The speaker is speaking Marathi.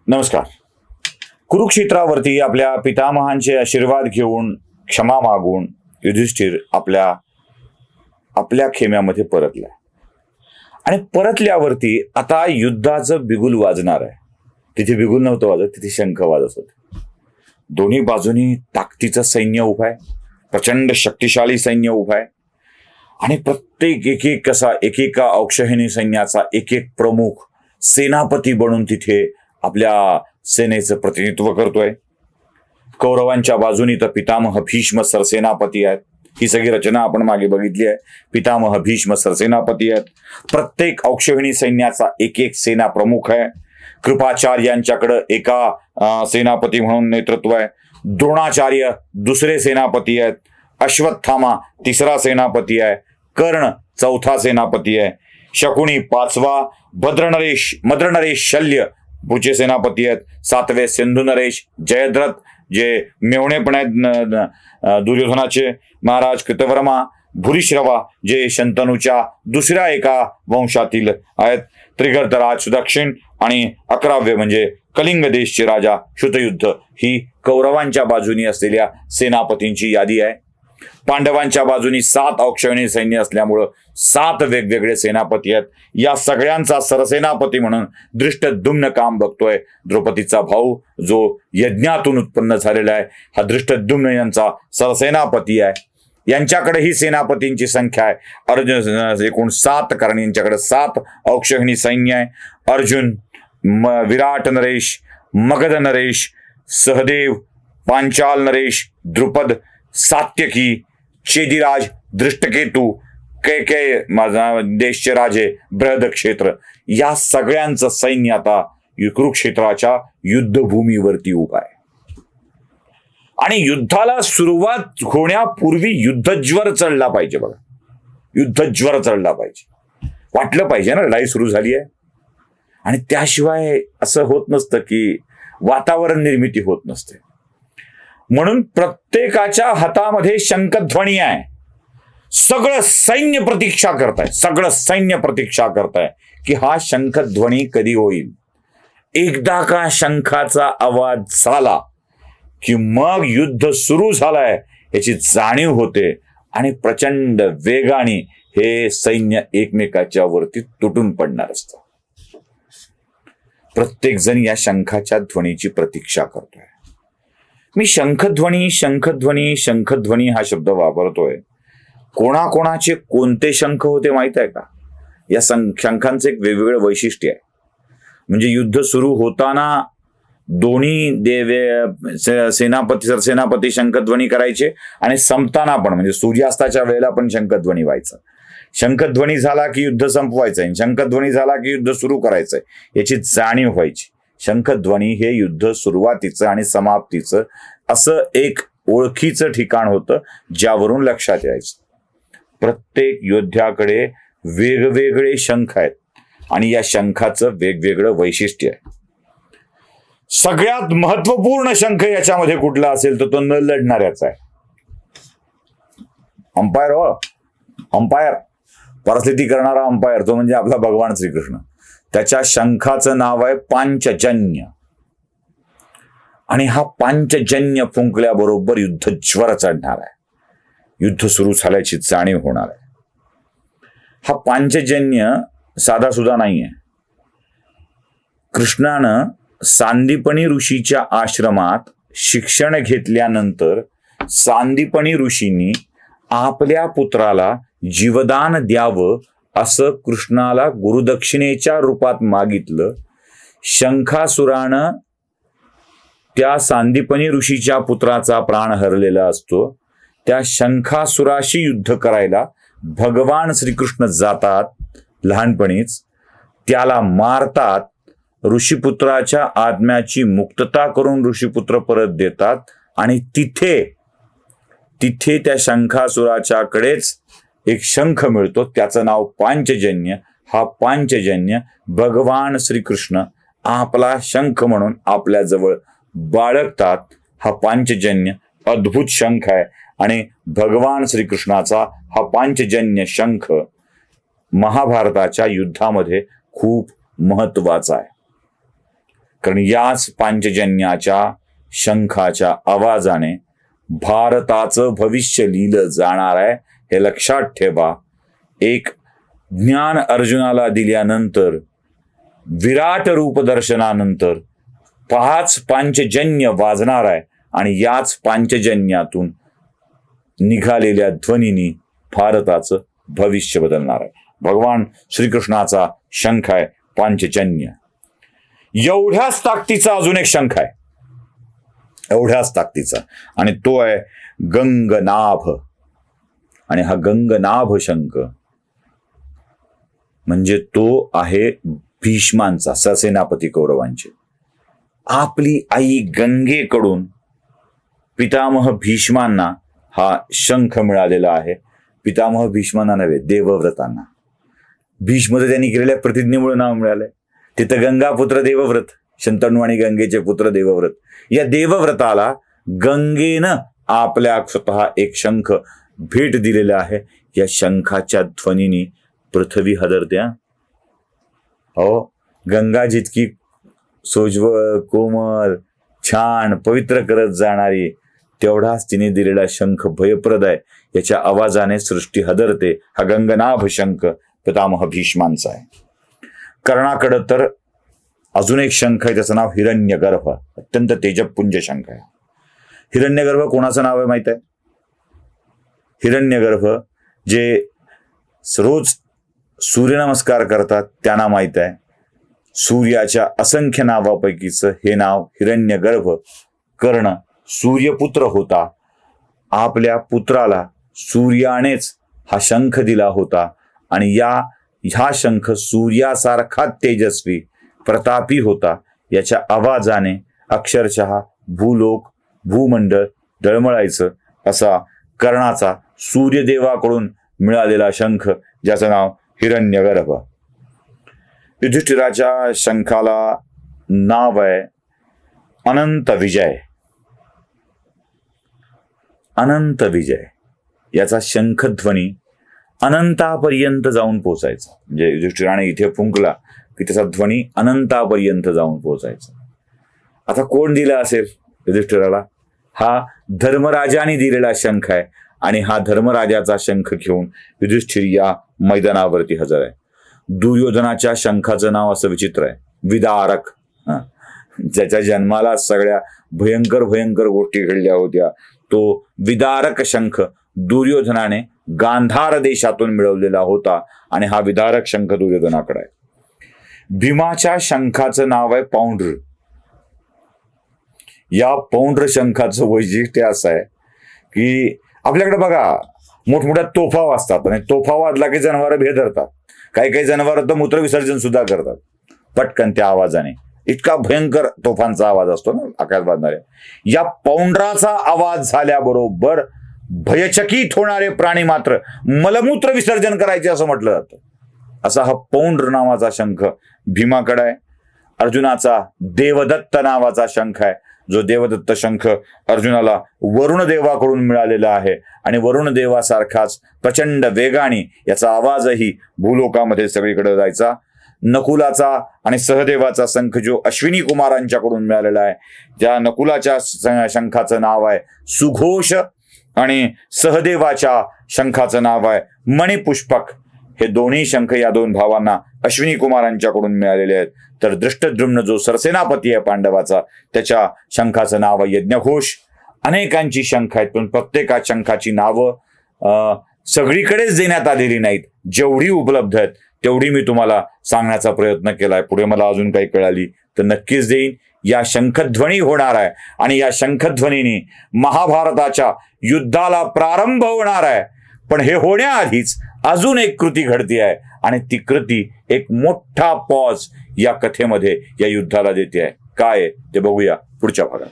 नमस्कार. कुरुक्षेत्रावरती आपल्या पितामहांचे आशीर्वाद घेऊन क्षमा मागून युधिष्ठिर आपल्या खेम्यामध्ये परतला आणि परतल्यावरती आता युद्धाचं बिगुल वाजणार आहे. तिथे बिगुल नव्हतं वाजत, तिथे शंख वाजत होते. दोन्ही बाजूनी ताकदीचं सैन्य उभं आहे, प्रचंड शक्तिशाली सैन्य उभं आहे आणि प्रत्येक एकेका औक्षहिणी सैन्याचा एक एक प्रमुख सेनापती बनून तिथे आपल्या सेनेचं प्रतिनिधित्व करतोय. कौरवांच्या बाजूनी तर पितामह भीष्म सरसेनापती आहेत. ही सगळी रचना आपण मागे बघितली आहे. पितामह भीष्म सरसेनापती आहेत. प्रत्येक औक्षहिणी सैन्याचा एक एक सेना प्रमुख आहे. कृपाचार्यांच्याकडे एका सेनापती म्हणून नेतृत्व आहे. द्रोणाचार्य दुसरे सेनापती आहेत. अश्वत्थामा तिसरा सेनापती आहे. कर्ण चौथा सेनापती आहे. शकुनी पाचवा. मद्रनरेश शल्य पुढचे सेनापती आहेत. सातवे सिंधुनरेश जयद्रथ जे मेवणे पण आहेत दुर्योधनाचे. महाराज कृतवर्मा. भूरिश्रवा जे शंतनूच्या दुसऱ्या एका वंशातील आहेत. त्रिगर्तराज सुदक्षिण आणि 11वे म्हणजे कलिंग देशचे राजा श्रुतयुद्ध. ही कौरवांच्या बाजूनी असलेल्या सेनापतींची यादी आहे. पांडवांच्या बाजूनी 7 औक्षहिणी सैन्य असल्यामुळं 7 वेगवेगळे सेनापती आहेत. या सगळ्यांचा सरसेनापती म्हणून धृष्टद्युम्न काम बघतोय. द्रौपदीचा भाऊ जो यज्ञातून उत्पन्न झालेला आहे, हा धृष्टद्युम्न यांचा सरसेनापती आहे. यांच्याकडे ही सेनापतींची संख्या आहे. अर्जुन एकूण 7, कारण यांच्याकडे 7 औक्षहिणी सैन्य आहे. अर्जुन, विराट नरेश, मगध नरेश, सहदेव, पांचाल नरेश, द्रुपद, सात्यकी, चेदिराज, दृष्टकेतू, कैकेय देशचे राजे, बृहदक्षेत्र, या सगळ्यांचं सैन्य आता कुरुक्षेत्राच्या युद्धभूमीवरती उभं आहे. आणि युद्धाला सुरुवात होण्यापूर्वी युद्धज्वर चढला पाहिजे. बघा, युद्धज्वर चढला पाहिजे. वाटलं पाहिजे ना लढाई सुरू झाली आहे. आणि त्याशिवाय असं होत नसतं की वातावरण निर्मिती होत नसते. म्हणून प्रत्येकाच्या हातामध्ये शंखध्वनी आहे. सगळं सैन्य प्रतीक्षा करताय की हा शंखध्वनी कधी होईल. एकदा का शंखाचा आवाज झाला की मग युद्ध सुरू झालंय याची जाणीव होते आणि प्रचंड वेगाने हे सैन्य एकमेकाच्या वरती तुटून पडणार असतं. प्रत्येक जण या शंखाच्या ध्वनीची प्रतीक्षा करतोय. मी शंखध्वनी हा शब्द वापरतोय. कोणाकोणाचे कोणते शंख होते माहित आहे का? या शंखांचं एक वेगवेगळं वैशिष्ट्य आहे. म्हणजे युद्ध सुरू होताना दोन्ही सरसेनापती शंखध्वनी करायचे आणि संपताना पण, म्हणजे सूर्यास्ताच्या वेळेला पण शंखध्वनी व्हायचा. शंखध्वनी झाला की युद्ध संपवायचंय, शंखध्वनी झाला की युद्ध सुरू करायचंय याची जाणीव व्हायची. शंखध्वनी हे युद्ध सुरुवातीचं आणि समाप्तीचं असं एक ओळखीचं ठिकाण होतं ज्यावरून लक्षात यायचं. प्रत्येक योद्ध्याकडे वेगवेगळे शंख आहेत आणि या शंखाचं वेगवेगळं वैशिष्ट्य आहे. सगळ्यात महत्वपूर्ण शंख याच्यामध्ये कुठला असेल तर तो न लढणाऱ्याचा आहे. अंपायर परिस्थिती करणारा अंपायर, तो म्हणजे आपला भगवान श्रीकृष्ण. त्याच्या शंखाचं नाव आहे पांचजन्य. आणि हा पांचजन्य फुंकल्याबरोबर युद्धज्वर चढणार आहे. युद्ध सुरू झाल्याची जाणीव होणार आहे. हा पांचजन्य साधा सुद्धा नाहीये. कृष्णानं सांदीपनी ऋषीच्या आश्रमात शिक्षण घेतल्यानंतर सांदीपनी ऋषींनी आपल्या पुत्राला जीवदान द्यावं असं कृष्णाला गुरुदक्षिणेच्या रूपात मागितलं. शंखासुरानं त्या सांदीपनी ऋषीच्या पुत्राचा प्राण हरलेला असतो. त्या शंखासुराशी युद्ध करायला भगवान श्रीकृष्ण जातात लहानपणीच. त्याला मारतात. ऋषीपुत्राच्या आत्म्याची मुक्तता करून ऋषीपुत्र परत देतात आणि तिथे त्या शंखासुराच्याकडेच एक शंख मिळतो, त्याचं नाव पांचजन्य. हा पांचजन्य भगवान श्रीकृष्ण आपला शंख म्हणून आपल्या जवळ बाळगतात. हा पांचजन्य अद्भुत शंख आहे आणि भगवान श्रीकृष्णाचा हा पांचजन्य शंख महाभारताच्या युद्धामध्ये खूप महत्वाचा आहे. कारण याच पांचजन्याच्या शंखाच्या आवाजाने भारताचं भविष्य लिहिलं जाणार आहे, हे लक्षात ठेवा. एक ज्ञान अर्जुनाला दिल्यानंतर, विराट रूप दर्शनानंतर 5 पांचजन्य वाजणार आहे आणि याच पांचजन्यातून निघालेल्या ध्वनीनी भारताचं भविष्य बदलणार आहे. भगवान श्रीकृष्णाचा शंख आहे पांचजन्य. एवढ्याच ताकदीचा अजून एक शंख आहे, एवढ्याच ताकदीचा, आणि तो आहे गंगनाभ. आणि हा गंगनाभ शंख म्हणजे तो आहे भीष्मांचा, ससेनापती कौरवांचे. आपली आई गंगेकडून पितामह भीष्मांना हा शंख मिळालेला आहे. पितामह भीष्मांना नव्हे, देवव्रतांना. भीष्म तर त्यांनी केलेल्या प्रतिज्ञेमुळे नाव मिळालंय. तिथं गंगा पुत्र देवव्रत, शंतनू आणि गंगेचे पुत्र देवव्रत. या देवव्रताला गंगेनं आपल्या स्वतः एक शंख भेट दिलेला आहे. या शंखाच्या ध्वनीने पृथ्वी हदरते. हो, गंगा जितकी सोज्वळ, कोमल, छान, पवित्र करत जाणारी, तेवढाच तिने दिलेला शंख भयप्रद आहे. याच्या आवाजाने सृष्टी हदरते. हा गंगनाभ शंख पितामह भीष्मांचा आहे. कर्णाकडे तर अजून एक शंख आहे, त्याचं नाव हिरण्यगर्भ. अत्यंत तेजपुंज शंख आहे. हिरण्यगर्भ कोणाचं नाव आहे माहित आहे? हिरण्यगर्भ जे रोज सूर्यनमस्कार करतात त्यांना माहित आहे. सूर्याच्या असंख्य नावापैकीचं हे नाव हिरण्यगर्भ. कर्ण सूर्यपुत्र होता. आपल्या पुत्राला सूर्यानेच हा शंख दिला होता आणि हा शंख सूर्यासारखा तेजस्वी, प्रतापी होता. याच्या आवाजाने अक्षरशः भूलोक, भूमंडळ दळमळायचं. असा कर्णाचा सूर्यदेवाकडून मिळालेला शंख, ज्याचं नाव हिरण्यगर्भ. युधिष्ठिराच्या शंखाला नाव आहे अनंत विजय. अनंत विजय याचा शंखध्वनी अनंतापर्यंत जाऊन पोचायचा. म्हणजे युधिष्ठिराने इथे फुंकला की त्याचा ध्वनी अनंतापर्यंत जाऊन पोचायचा. आता कोण दिला असेल युधिष्ठिराला? हा धर्मराजाने दिलेला शंख आहे आणि हा धर्मराजाचा शंख घेऊन युधिष्ठिर या मैदानावरती हजर आहे. दुर्योधनाच्या शंखाचं नाव असं विचित्र आहे, विदारक. ज्याच्या जन्माला सगळ्या भयंकर भयंकर गोष्टी घडल्या होत्या, तो विदारक शंख दुर्योधनाने गांधार देशातून मिळवलेला होता आणि हा विदारक शंख दुर्योधनाकडे आहे. भीमाच्या शंखाचं नाव आहे पौंड्र. या पौंड्र शंखाचं वैशिष्ट्य असं आहे की आपल्याकडे बघा मोठमोठ्या तोफा वाजतात आणि तोफा वाजला की जनावरं भेदरतात. काही काही जनावरं तर मूत्र विसर्जन सुद्धा करतात पटकन त्या आवाजाने. इतका भयंकर तोफांचा आवाज असतो ना आकाशात वाजणाऱ्या. या पौंड्राचा आवाज झाल्याबरोबर भयचकित होणारे प्राणी मात्र मलमूत्र विसर्जन करायचे असं म्हटलं जातं. असा हा पौंड्र नावाचा शंख भीमाकडे आहे. अर्जुनाचा देवदत्त नावाचा शंख आहे, जो देवदत्त शंख अर्जुनाला वरुणदेवाकडून मिळालेला आहे आणि वरुणदेवासारखाच प्रचंड वेगाने याचा आवाजही भूलोकामध्ये सगळीकडे जायचा. नकुलाचा आणि सहदेवाचा शंख जो अश्विनी कुमारांच्याकडून मिळालेला आहे, त्या नकुलाच्या शंखाचं नाव आहे सुघोष आणि सहदेवाच्या शंखाचं नाव आहे मणिपुष्पक. हे दोन्ही शंख या दोन भावांना अश्विनी कुमारांच्याकडून मिळालेले आहेत. तर दृष्टद्युम्न जो सरसेनापती आहे पांडवाचा, त्याच्या शंखाचं नाव आहे यज्ञघोष. अनेकांची शंख आहेत, पण प्रत्येका शंखाची नावं सगळीकडेच देण्यात आलेली नाहीत. जेवढी उपलब्ध आहेत तेवढी मी तुम्हाला सांगण्याचा प्रयत्न केलाय. पुढे मला अजून काही कळाली तर नक्कीच देईन. या शंखध्वनी होणार आहे आणि या शंखध्वनीने महाभारताच्या युद्धाला प्रारंभ होणार आहे. पण हे होण्याआधीच अजून एक कृती घडती आहे आणि ती कृती एक मोठा पॉज या कथेमध्ये या युद्धाला देते आहे. काय ते बघूया पुढच्या भागात.